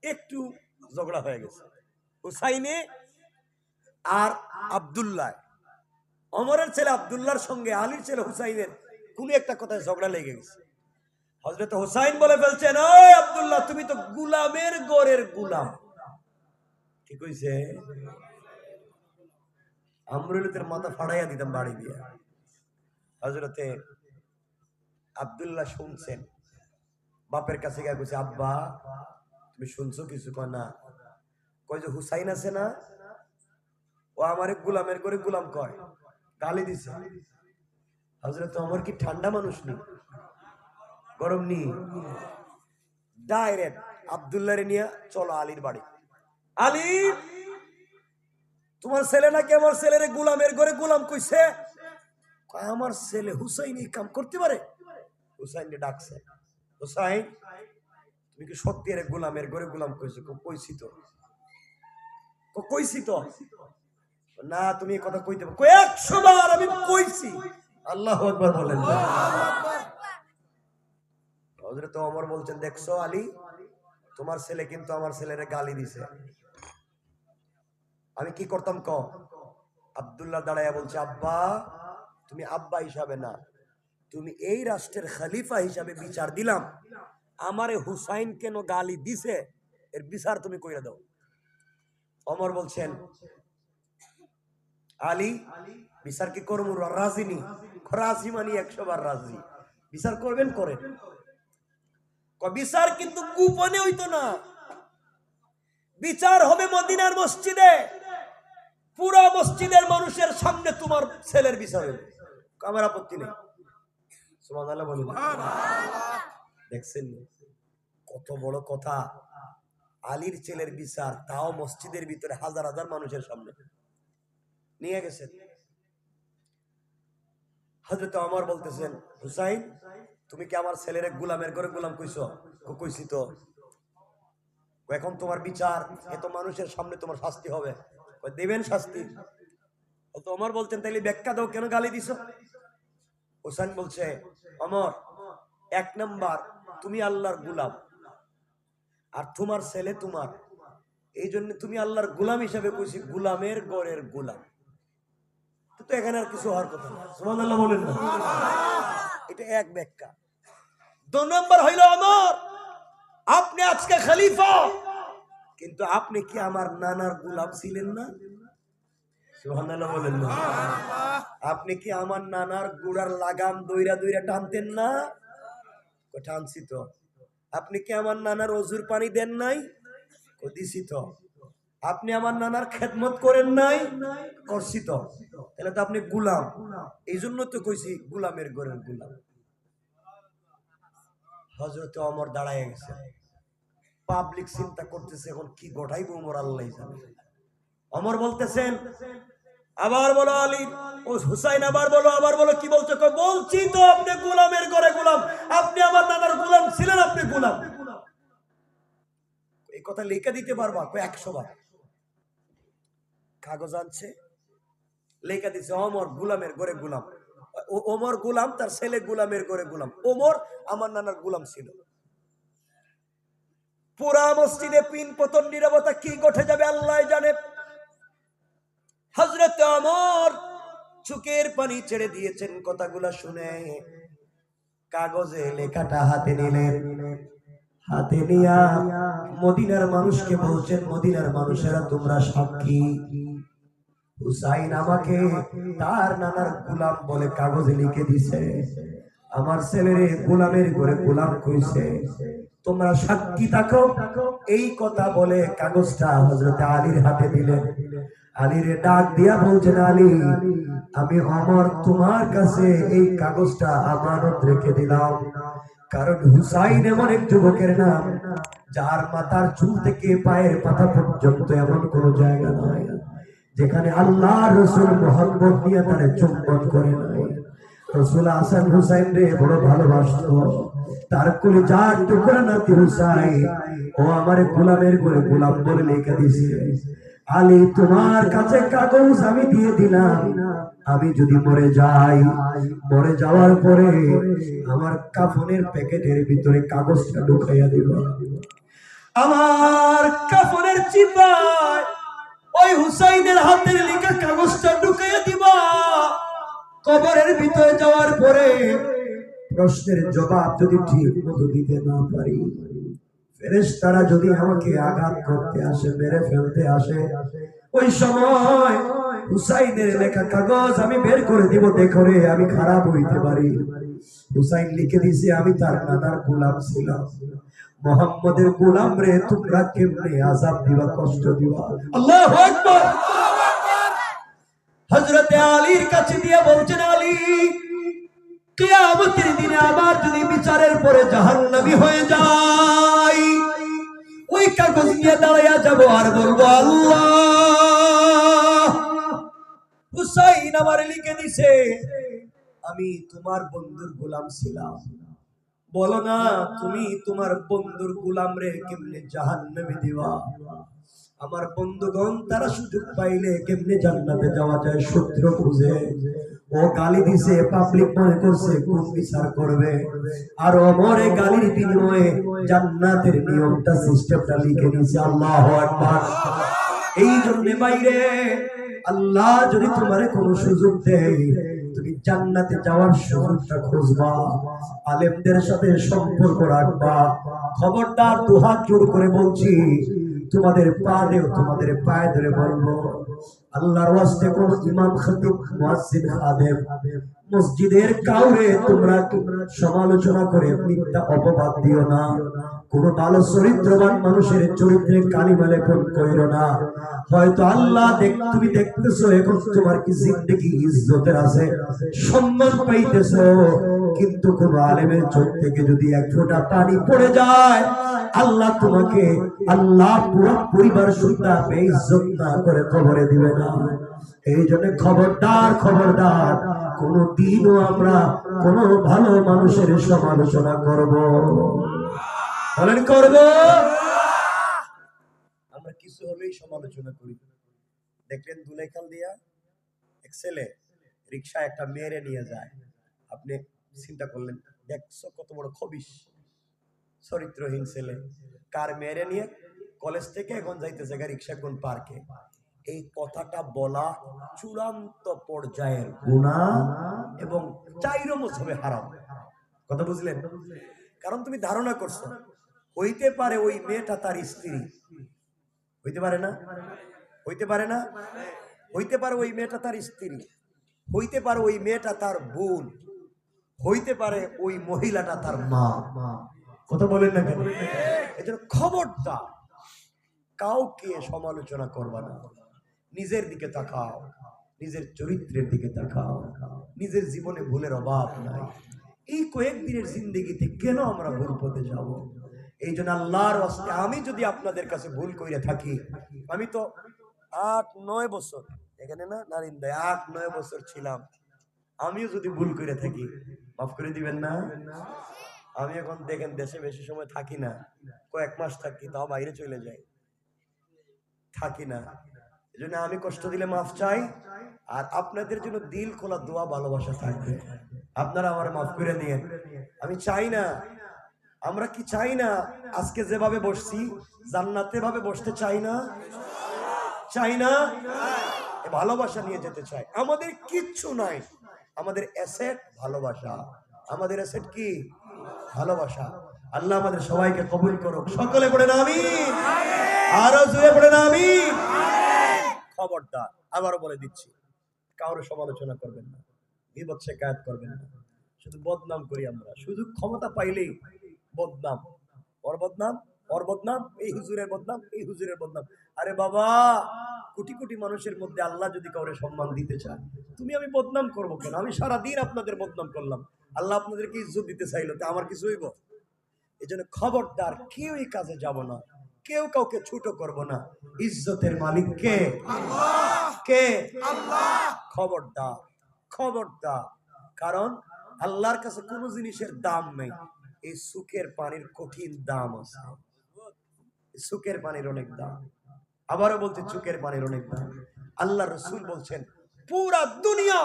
একটু ঝগড়া হয়ে গেছে হুসাইনে আর আব্দুল্লাহ। ওমরের ছেলে আব্দুল্লাহর সঙ্গে আলীর ছেলে হুসাইনের কোন একটা কথায় ঝগড়া লেগে গেছে। হযরত হুসাইন বলে ফেলছেন, ওই আব্দুল্লাহ, তুমি তো গোলামের গোরের গোলাম। কি কইছে? আমরুলের মাথা ফাড়াইয়া দিতাম বাড়ি দিয়ে। হযরতে আব্দুল্লাহ শুনছেন, বাপের কাছে গিয়ে কইছে, আব্বা তুমি শুনছো কিছু? কয় না। কয় যে হুসাইন আছে না, ও আমারে গোলামের করে গোলাম কয়, গালি দিছে। হযরত ওমর কি ঠান্ডা মানুষ নি, গরম নি, ডাইরেক্ট আব্দুল্লাহরে নিয়ে চলো আলীর বাড়ি। আলী, তোমার ছেলে নাকি আমার ছেলের গোলামের ঘরে গোলাম কইছে। আমার ছেলে হুসাইন এই কাম করতে পারে? হুসাইনকে ডাকছে, হুসাইন তুমি কি সত্যি এর গোলামের ঘরে গোলাম কইছো? কইছি তো। কইছি তো। না, তুমি এই কথা কইতে পারো। 100 বার আমি কইছি। আল্লাহু আকবার বলেন। হযরত ওমর বলছেন, দেখছো আলী, তোমার ছেলে কিন্তু আমার ছেলেরে গালি দিছে। আমি কি করতাম ক? আব্দুল্লাহ দাঁড়াইয়া বলছে, আব্বা তুমি আব্বা হিসাবে না, তুমি এই রাষ্ট্রের খলিফা হিসাবে বিচার দিলাম, আমারে হুসাইন কেন গালি দিছে এর বিচার তুমি কইরা দাও। ওমর বলছেন, আলী বিচার কি করবো? রাজি নি? রাজি মানি 100 বার রাজি। বিচার করবেন করেন। বিচার কিন্তু গোপনে হইতো না, বিচার হবে মদিনার মসজিদে, পুরো মসজিদের মানুষের সামনে তোমার ছেলের বিচার হবে। আমার আপত্তি নেই। সুবহানাল্লাহ বলুন। দেখছেন কত বড় কথা? আলীর ছেলের বিচার, তাও মসজিদের ভিতরে হাজার হাজার মানুষের সামনে নিয়ে গেছেন। হযরত ওমর বলতেছেন, হুসাইন তুমি কি আমার ছেলের গোলামের ঘরে গোলাম কইছো? কইছি তো। এখন তোমার বিচার, এত মানুষের সামনে তোমার শাস্তি হবে। দেবেন শাস্তি? তো ওমর বলছেন, তাইলে ব্যাখ্যা দাও, কেন গালি দিছো? হুসাইন বলছে, ওমর 1 নাম্বার তুমি আল্লাহর গোলাম, আর তোমার ছেলে তোমার, এই জন্য তুমি আল্লাহর গোলাম হিসাবে কইছি, গোলামের গড়ের গোলাম। তো এখানে আর কিছু হওয়ার কথা না। সুবহানাল্লাহ বলেন না। এটা এক ব্যাখ্যা। 2 নাম্বার হইল, ওমর আপনি আজকে খলিফা, কিন্তু আপনি কি আমার নানার গোলাম ছিলেন না? সুবহানাল্লাহ বলেন না। আপনি কি আমার নানার গোড়ার লাগাম দইরা দইরা টানতেন না? টানছি তো। আপনি কি আমার নানার ওযুর পানি দেন নাই? দিছি তো। আপনি আমার নানার খেদমত করেন নাই? করছি তো। তাহলে তো আপনি গোলাম। এই জন্য তো কইছি গোলামের ঘরের গোলাম। হযরত ওমর দাঁড়ায় গেছে, পাবলিক চিন্তা করতেছে এখন কি ঘটাইবো ওমর, আল্লাহই জানে। ওমর বলতেছেন, আবার বলো আলী। ও হুসাইন আবার বলো, কি বলছো? বলছি তো আপনি গোলামের ঘরে গোলাম, আপনি আমার নানার গোলাম ছিলেন, আপনি গোলাম। এই কথা লিখে দিতে পারবা? 100 বার। কাগজ আনছে, লেখা দিছে, ওমর গোলামের ঘরে গোলাম। ওমর গোলাম, তার ছেলে গোলামের ঘরে গোলাম। ওমর আমার নানার গোলাম ছিল। পুরা মসজিদে পিন পতন নীরবতা, কি ঘটে যাবে আল্লাহ জানে। হযরত ওমর চোখের পানি ছেড়ে দিয়েছেন কথাগুলা শুনে। কাগজে লেখাটা হাতে নিলেন, হাতে নিয়া মদিনার মানুষকে বলছেন, মদিনার মানুষেরা তোমরা সাক্ষী, হুসাইন আমাকে তার নানার গোলাম বলে কাগজে লিখে দিছে, আমার ছেলেরে গোলামের ঘরে গোলাম কইছে, তোমরা সাক্ষী থাকো। এই কথা বলে কাগজটা হযরত আলীর হাতে দিলেন। আলীরে ডাক দিয়া বলছেন, আলী আমি ওমর তোমার কাছে এই কাগজটা আমানত রেখে দিলাম, কারণ হুসাইন এমন এক যুবকের নাম যার মাথার চুল থেকে পায়ের পাতা পর্যন্ত এমন কোন জায়গা নয় যেখানে আল্লাহ রাসূল মুহাম্মদ নিয়ে তারে চুম্বন করে নাই। রাসূল হাসান হুসাইন রে বড় ভালোবাসতো, তার কলিজার টুকরা নাতি হুসাইন ও আমার গোলামের ঘরে গোলাম বলে লিখে দিয়েছে। আলী তোমার কাছে কাগজ আমি দিয়ে দিলাম, আমি যদি মরে যাই, মরে যাওয়ার পরে আমার কাফনের প্যাকেটের ভিতরে কাগজটা ঢুকাইয়া দিব। আমার আর কাফনের চিপায় ওই হুসাইনের হাতের লেখা কাগজটা ঢুকিয়ে দিবা। কবরের ভিতরে যাওয়ার পরে প্রশ্নের জবাব যদি ঠিক মতো দিতে না পারি, ফেরেশতারা যদি আমাকে আঘাত করতে আসে, মেরে ফেলতে আসে, ওই সময় হুসাইনের লেখা কাগজ আমি বের করে দিব। দেখো রে, আমি খারাপ হইতে পারি। হুসাইন লিখে দিছে, আমি তার নানার গোলাম ছিলাম। মুহাম্মদের গোলাম রে, তোমরা কেমনে আযাব দিবা, কষ্ট দিবা। আল্লাহু আকবার। হযরতে আলীর কাছে দিয়ে বলছেন, আলী, কিয়ামতের দিনে আবার যদি বিচারের পরে জাহান্নামী হয়ে যাই, ওই কাগজ নিয়ে দাঁড়াইয়া যাব আর বলবো, আল্লাহ, হুসাইন আমার লিখে দিছে আমি তোমার বন্ধুর গোলাম ছিলাম। বলো না, তুমি তোমার বন্ধুর গোলাম রে কেমনে জাহান্নামে দিবা? আমার বন্ধুগণ তারা সুযোগ পাইলে কেমনে জান্নাতে যাওয়া যায় সূত্র খুঁজে। ও গালি দিছে, পাবলিক মনে করছে কোন বিচার করবে, আর ওমরে গালির বিনিময়ে জান্নাতের নিয়মটা, সিস্টেমটা লিখে দিয়েছে। আল্লাহু আকবার। এই জন্য বাইরে আল্লাহ যদি তোমারে কোনো সুযোগ দেয়, তুমি জান্নাতে যাওয়ার সুযোগটা খুঁজবা, আলেমদের সাথে সম্পর্ক রাখবা। খবরদার, দুহাত জোড় করে বলছি, তোমাদের তোমাদের পায়ে ধরে বলবো, আল্লাহর ওয়াস্তে কোন ইমাম, খতিব, মুয়াজ্জিন, খাদেম, মসজিদের কাউরে তোমরা সমালোচনা করে মিথ্যা অপবাদ দিও না। কোন ভালো চরিত্রবান মানুষের চরিত্রে কালিমা লেপন কইরো না। হয়তো আল্লাহ তুমি দেখতেছো এখন তোমার কি জিন্দেগি ইজ্জতের আছে, সম্মান পাইতেছো, কিন্তু কোন আলেমের চোখ থেকে যদি এক ফোঁটা পানি পড়ে যায়, আল্লাহ তোমাকে, আল্লাহ পুরো পরিবার সুদ্ধা বেইজ্জত না করে কবরে দিবে না। এই জন্য খবরদার, খবরদার, কোন দিনও আমরা কোন ভালো মানুষের সমালোচনা করব, বলেন করব? আমরা কিছু হলেই সমালোচনা করি। দেখলেন দুলাইখাল দিয়া এক ছেলে রিক্সা একটা মেরে নিয়ে যায়, আপনি চিন্তা করলেন, দেখছো কত বড় খবিশ, চরিত্রহীন ছেলে, কার মেরে নিয়ে কলেজ থেকে এখন যাইতেছে রিক্সা কোন পার্কে। এই কথাটা বলা চূড়ান্ত পর্যায়ের গুনাহ এবং চাইরো মুসবে হারাম। কথা বুঝলেন? কারণ তুমি ধারণা করছো হইতে পারে ওই মেয়েটা তার স্ত্রী, হইতে পারে না? হইতে পারে না? হইতে পারে ওই মেয়েটা তার স্ত্রী, হইতে পারে ওই মেয়েটা তার বোন, হইতে পারে ওই মহিলাটা তার মা। কথা বলেন না কেন? এজন্য খবরদার কাউকে সমালোচনা করবা না। নিজের দিকে তাকাও, নিজের চরিত্রের দিকে তাকাও। নিজের জীবনে ভুলের অভাব নাই। এই কয়েকদিনের জিন্দেগিতে কেন আমরা ভুল পথে যাব? এই জন্য আল্লাহর ওয়াস্তে আমি যদি আপনাদের কাছে ভুল কইরা থাকি, আমি তো 8-9 বছর এখানে না নারিন্দায় 8-9 বছর ছিলাম, আমিও যদি ভুল কইরা থাকি মাফ করে দিবেন না? আমি এখন দেখেন দেশে বেশি সময় থাকি না, কয়েক মাস থাকি, তাও বাইরে চলে যাই, থাকি না। এই জন্য আমি কষ্ট দিলে মাফ চাই, আর আপনাদের জন্য দিল খোলা দোয়া ভালোবাসা থাকবে, আপনারা আমার মাফ করে দিয়েন। আমি চাই না, আমরা কি চাই না আজকে যেভাবে বসছি জান্নাতে ভাবে বসতে চাই না? চাই না? ভালোবাসা নিয়ে যেতে চাই। আমাদের কিচ্ছু নাই, আমাদের অ্যাসেট ভালোবাসা। আমাদের অ্যাসেট কি? ভালোবাসা। আল্লাহ আমাদের সবাইকে কবুল করুক। সকলে পড়েন আমিন, আরো জোরে পড়েন আমিন। খবরদার, আবারও বলে দিচ্ছি, কারো সমালোচনা করবেন না, গীবত শিকায়াত করবেন না। শুধু বদনাম করি আমরা, শুধু ক্ষমতা পাইলেই বদনাম, ওর বদনাম, ওর বদনাম, এই হুজুরের বদনাম, এই হুজুরের বদনাম। আরে বাবা, কোটি কোটি মানুষের মধ্যে আল্লাহ যদি কাউরে সম্মান দিতে চায়, তুমি আমি বদনাম করবো কেন? আমি সারাদিন আপনাদের বদনাম করলাম, আল্লাহ আপনাদেরকে ইজ্জত দিতে চাইলো, তা আমার কিছু হইব? এই জন্য খবরদার, কেউ এই কাজে যাব না, কেউ কাউকে ছোট করব না। ইজ্জতের মালিক কে? আল্লাহ। কে? আল্লাহ। খবরদার, খবরদার, কারণ আল্লাহর কাছে কোনো জিনিসের দাম নেই। এই সুখের পানির কঠিন দাম আছে, সুখের পানির অনেক দাম। আবারও বলতে, চোখের পানির অনেক দাম। আল্লাহ রাসূল বলছেন, পুরা দুনিয়া